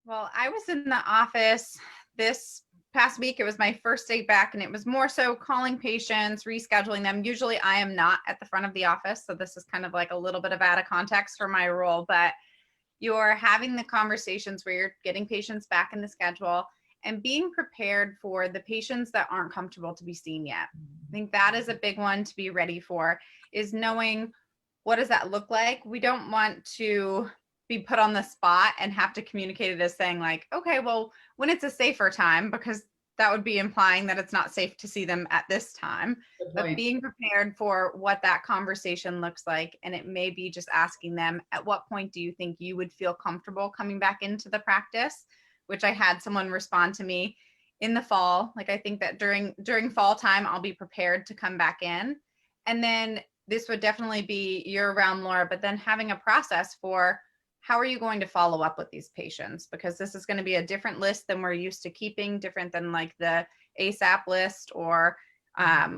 Well, I was in the office this past week. It was my first day back, and it was more so calling patients, rescheduling them. Usually I am not at the front of the office, so this is kind of like a little bit of out of context for my role, but you're having the conversations where you're getting patients back in the schedule and being prepared for the patients that aren't comfortable to be seen yet. I think that is a big one to be ready for, is knowing what does that look like. We don't want to be put on the spot and have to communicate it as saying like, okay, well, when it's a safer time, because that would be implying that it's not safe to see them at this time. Good But point. being prepared for what that conversation looks like. And it may be just asking them, at what point do you think you would feel comfortable coming back into the practice? Which I had someone respond to me in the fall. Like, I think that during fall time, I'll be prepared to come back in. And then this would definitely be year-round, Laura, but then having a process for how are you going to follow up with these patients? Because this is going to be a different list than we're used to keeping, different than like the ASAP list or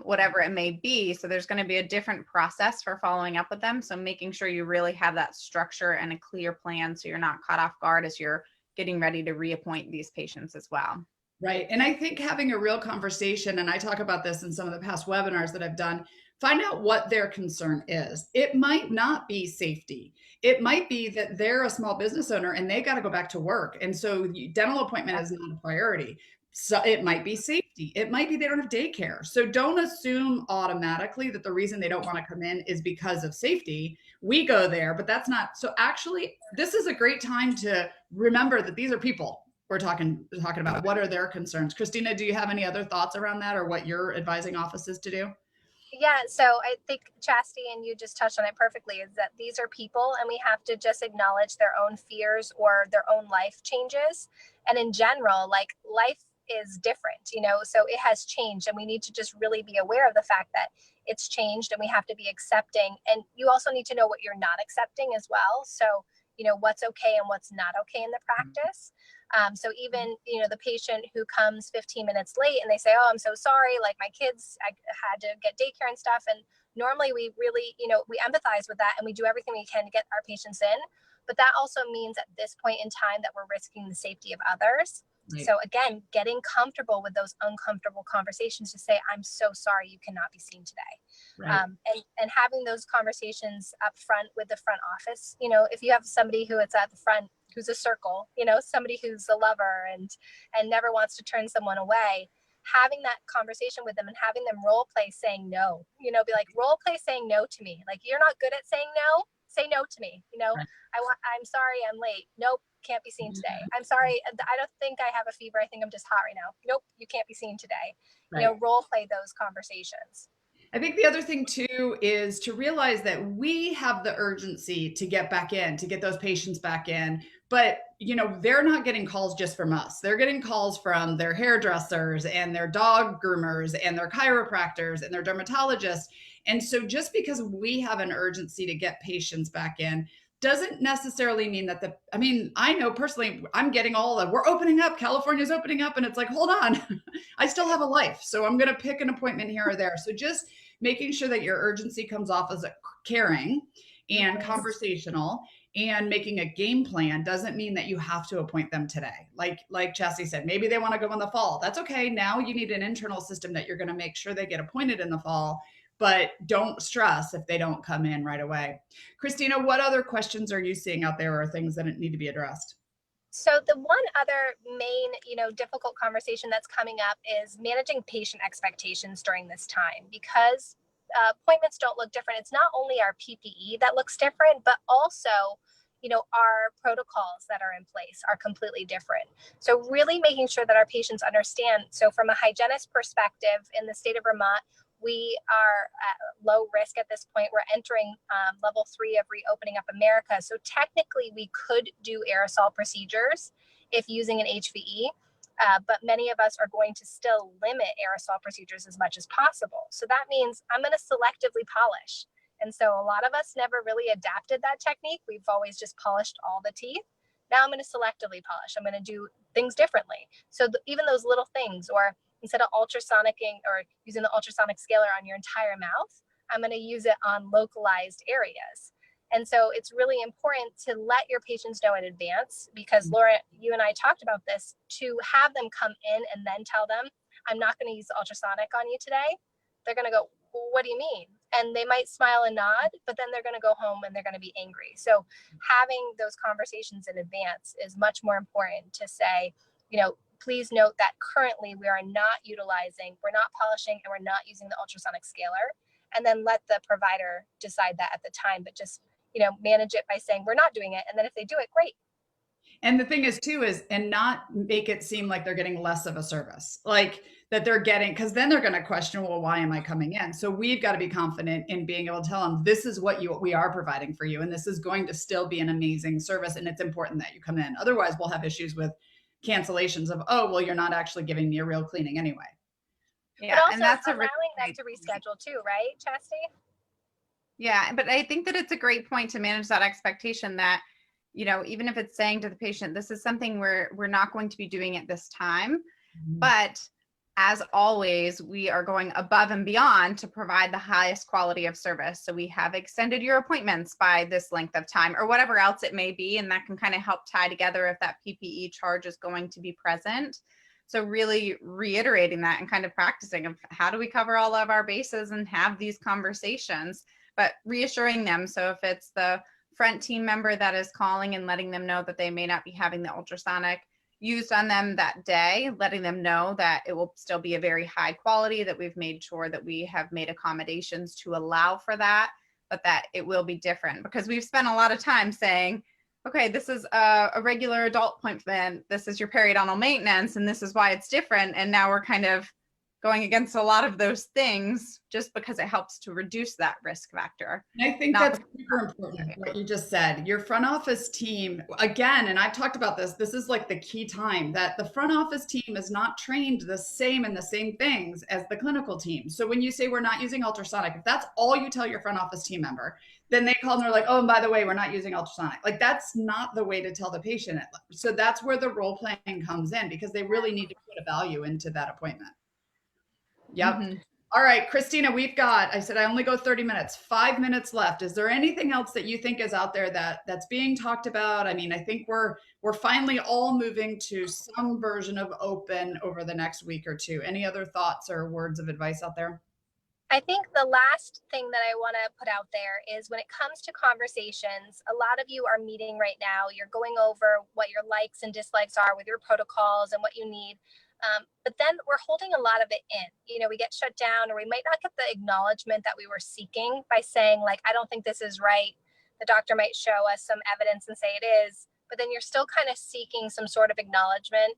whatever it may be. So there's going to be a different process for following up with them. So making sure you really have that structure and a clear plan so you're not caught off guard as you're getting ready to reappoint these patients as well. Right. And I think having a real conversation, and I talk about this in some of the past webinars that I've done, find out what their concern is. It might not be safety. It might be that they're a small business owner and they got to go back to work. And so dental appointment is not a priority. So it might be safety. It might be they don't have daycare. So don't assume automatically that the reason they don't want to come in is because of safety. We go there, but that's not. So actually, this is a great time to remember that these are people we're talking about. What are their concerns? Christina, do you have any other thoughts around that or what you're advising offices to do? Yeah, so I think Chastity and you just touched on it perfectly, is that these are people and we have to just acknowledge their own fears or their own life changes. And in general, like life is different, so it has changed and we need to just really be aware of the fact that it's changed and we have to be accepting. And you also need to know what you're not accepting as well. So, what's okay and what's not okay in the practice. So even, the patient who comes 15 minutes late and they say, oh, I'm so sorry, like my kids, I had to get daycare and stuff. And normally we really, we empathize with that and we do everything we can to get our patients in. But that also means at this point in time that we're risking the safety of others. Right. So again, getting comfortable with those uncomfortable conversations to say, I'm so sorry you cannot be seen today. Right. And having those conversations up front with the front office, if you have somebody who is at the front who's a circle, somebody who's a lover and never wants to turn someone away, having that conversation with them and having them role play saying no, be like, role play saying no to me. Like, you're not good at saying no, say no to me. Right. I'm sorry, I'm late. Nope, can't be seen today. I'm sorry, I don't think I have a fever. I think I'm just hot right now. Nope, you can't be seen today. Right. Role play those conversations. I think the other thing too is to realize that we have the urgency to get back in, to get those patients back in. But, they're not getting calls just from us. They're getting calls from their hairdressers and their dog groomers and their chiropractors and their dermatologists. And so just because we have an urgency to get patients back in doesn't necessarily mean that I know personally, I'm getting we're opening up, California's opening up. And it's like, hold on, I still have a life. So I'm going to pick an appointment here or there. So just making sure that your urgency comes off as a caring and conversational and making a game plan doesn't mean that you have to appoint them today. Like Chastity said, maybe they want to go in the fall. That's okay. Now you need an internal system that you're going to make sure they get appointed in the fall, but don't stress if they don't come in right away. Christina, what other questions are you seeing out there or things that need to be addressed? So the one other main, difficult conversation that's coming up is managing patient expectations during this time, because appointments don't look different. It's not only our PPE that looks different, but also, our protocols that are in place are completely different. So really making sure that our patients understand. So from a hygienist perspective in the state of Vermont, we are at low risk at this point. We're entering level 3 of Reopening Up America. So technically we could do aerosol procedures if using an HVE, but many of us are going to still limit aerosol procedures as much as possible. So that means I'm going to selectively polish. And so a lot of us never really adapted that technique. We've always just polished all the teeth. Now I'm going to selectively polish. I'm going to do things differently. So even those little things, or instead of ultrasonicing or using the ultrasonic scaler on your entire mouth, I'm going to use it on localized areas. And so it's really important to let your patients know in advance, because Laura, you and I talked about this, to have them come in and then tell them, I'm not going to use the ultrasonic on you today. They're going to go, well, what do you mean? And they might smile and nod, but then they're going to go home and they're going to be angry. So having those conversations in advance is much more important to say, please note that currently we are not utilizing, we're not polishing, and we're not using the ultrasonic scaler. And then let the provider decide that at the time, but just, manage it by saying we're not doing it. And then if they do it, great. And the thing is too, and not make it seem like they're getting less of a service, like that they're getting, because then they're going to question, well, why am I coming in? So we've got to be confident in being able to tell them, this is what we are providing for you. And this is going to still be an amazing service. And it's important that you come in. Otherwise we'll have issues with cancellations of, oh, well, you're not actually giving me a real cleaning anyway. Yeah, but also and that's allowing them to reschedule too, right, Chastity? Yeah, but I think that it's a great point to manage that expectation that, even if it's saying to the patient, this is something we're not going to be doing at this time, but as always, we are going above and beyond to provide the highest quality of service. So we have extended your appointments by this length of time or whatever else it may be. And that can kind of help tie together if that PPE charge is going to be present. So really reiterating that and kind of practicing of how do we cover all of our bases and have these conversations, but reassuring them. So if it's the front team member that is calling and letting them know that they may not be having the ultrasonic used on them that day, letting them know that it will still be a very high quality, that we've made sure that we have made accommodations to allow for that, but that it will be different, because we've spent a lot of time saying, okay, this is a regular adult appointment, this is your periodontal maintenance, and this is why it's different. And now we're kind of going against a lot of those things just because it helps to reduce that risk factor. And I think that's super important, what you just said. Your front office team, again, and I've talked about this is like the key time, that the front office team is not trained the same in the same things as the clinical team. So when you say we're not using ultrasonic, if that's all you tell your front office team member, then they call and they're like, oh, and by the way, we're not using ultrasonic. Like, that's not the way to tell the patient. So that's where the role playing comes in, because they really need to put a value into that appointment. Yep. Mm-hmm. All right, Christina, I said I only go 30 minutes, 5 minutes left. Is there anything else that you think is out there that's being talked about? I mean, I think we're finally all moving to some version of open over the next week or two. Any other thoughts or words of advice out there? I think the last thing that I want to put out there is, when it comes to conversations, a lot of you are meeting right now. You're going over what your likes and dislikes are with your protocols and what you need. But then we're holding a lot of it in. We get shut down, or we might not get the acknowledgement that we were seeking by saying, like, I don't think this is right. The doctor might show us some evidence and say it is, but then you're still kind of seeking some sort of acknowledgement.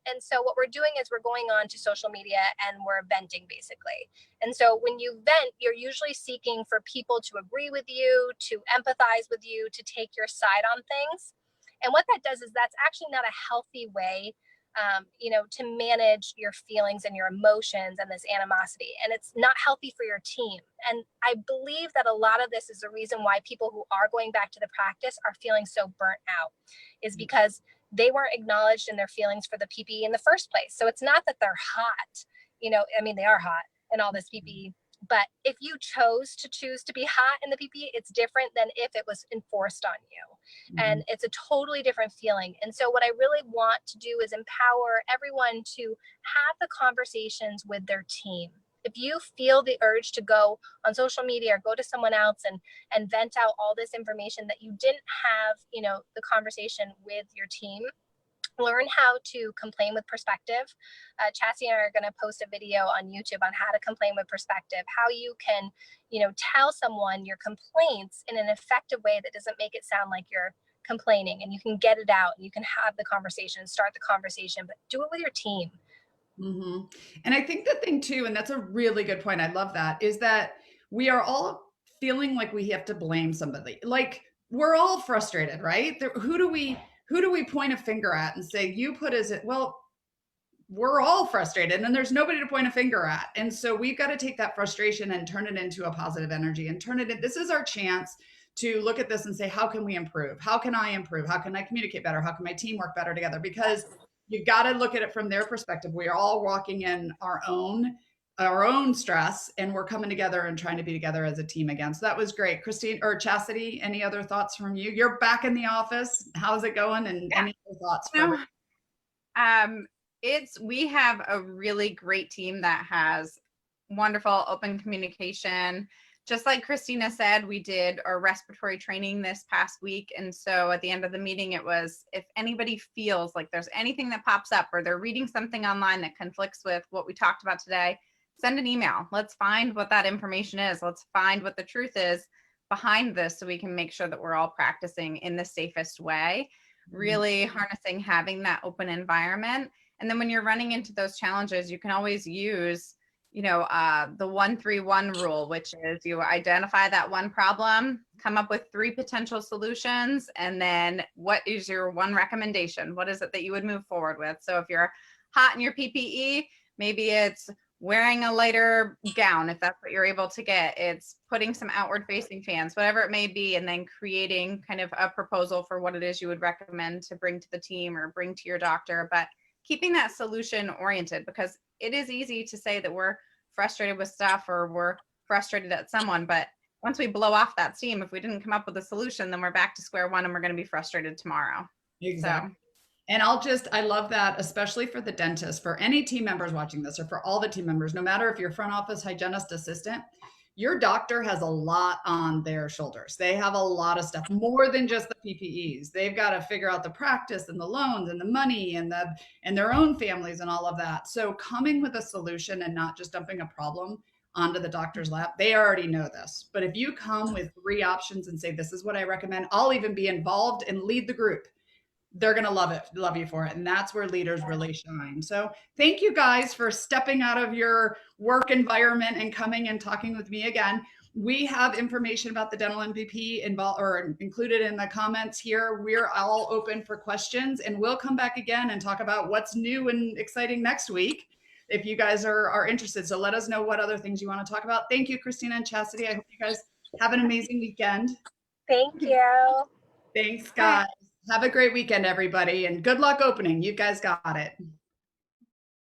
And so what we're doing is we're going on to social media and we're venting, basically. And so when you vent, you're usually seeking for people to agree with you, to empathize with you, to take your side on things. And what that does is that's actually not a healthy way to manage your feelings and your emotions and this animosity. And it's not healthy for your team. And I believe that a lot of this is the reason why people who are going back to the practice are feeling so burnt out, is because they weren't acknowledged in their feelings for the PPE in the first place. So it's not that they're hot, they are hot in all this PPE. But if you choose to be hot in the PPE, it's different than if it was enforced on you. Mm-hmm. And it's a totally different feeling. And so what I really want to do is empower everyone to have the conversations with their team. If you feel the urge to go on social media or go to someone else and vent out all this information that you didn't have, the conversation with your team, learn how to complain with perspective. Chastity and I are going to post a video on YouTube on how to complain with perspective, how you can, tell someone your complaints in an effective way that doesn't make it sound like you're complaining, and you can get it out and you can have the conversation, start the conversation, but do it with your team. Mm-hmm. And I think the thing too, and that's a really good point, I love that, is that we are all feeling like we have to blame somebody. Like, we're all frustrated, right? Who do we point a finger at and say, you put as it? Well, we're all frustrated and there's nobody to point a finger at. And so we've got to take that frustration and turn it into a positive energy and this is our chance to look at this and say, how can we improve? How can I improve? How can I communicate better? How can my team work better together? Because you've got to look at it from their perspective. We are all walking in our own our own stress, and we're coming together and trying to be together as a team again. So that was great. Christine or Chastity, any other thoughts from you? You're back in the office. How's it going? And any other thoughts No, for we have a really great team that has wonderful open communication. Just like Christina said, we did our respiratory training this past week. And so at the end of the meeting, it was, if anybody feels like there's anything that pops up or they're reading something online that conflicts with what we talked about today, send an email. Let's find what that information is. Let's find what the truth is behind this so we can make sure that we're all practicing in the safest way, really harnessing having that open environment. And then when you're running into those challenges, you can always use the 1-3-1 rule, which is you identify that one problem, come up with 3 potential solutions, and then what is your one recommendation? What is it that you would move forward with? So if you're hot in your PPE, maybe it's wearing a lighter gown, if that's what you're able to get. It's putting some outward facing fans, whatever it may be, and then creating kind of a proposal for what it is you would recommend to bring to the team or bring to your doctor. But keeping that solution oriented, because it is easy to say that we're frustrated with stuff or we're frustrated at someone, but once we blow off that steam, if we didn't come up with a solution, then we're back to square one and we're going to be frustrated tomorrow. Exactly. So. And I love that, especially for the dentist, for any team members watching this, or for all the team members, no matter if you're front office, hygienist, assistant, your doctor has a lot on their shoulders. They have a lot of stuff, more than just the PPEs. They've got to figure out the practice and the loans and the money and their own families and all of that. So coming with a solution and not just dumping a problem onto the doctor's lap, they already know this. But if you come with 3 options and say, this is what I recommend, I'll even be involved and lead the group, they're going to love you for it. And that's where leaders really shine. So thank you guys for stepping out of your work environment and coming and talking with me again. We have information about the dental MVP included in the comments here. We're all open for questions, and we'll come back again and talk about what's new and exciting next week if you guys are interested. So let us know what other things you want to talk about. Thank you, Christina and Chastity. I hope you guys have an amazing weekend. Thank you. Thanks, guys. Have a great weekend, everybody, and good luck opening. You guys got it.